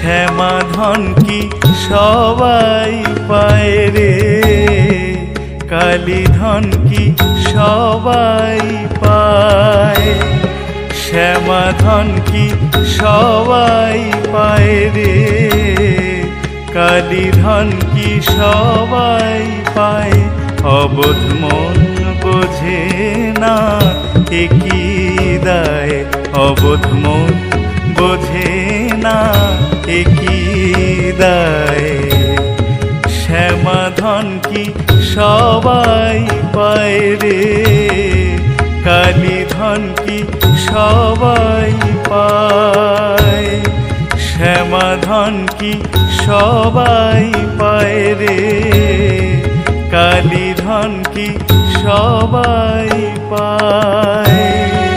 শ্যামাধন কি সবাই পায় রে, কালীধন কি সবাই পায়। শ্যামাধন কি সবাই পায় রে, কালীধন কি সবাই পায়। অবোধ মন বোঝে না একই দায়, অবোধ মন বোঝে না একই দায়। শ্যামাধন কি সবাই পায় রে, কালীধন কি সবাই পায়। শ্যামাধন কি সবাই পায় রে, কালীধন কি সবাই পায়।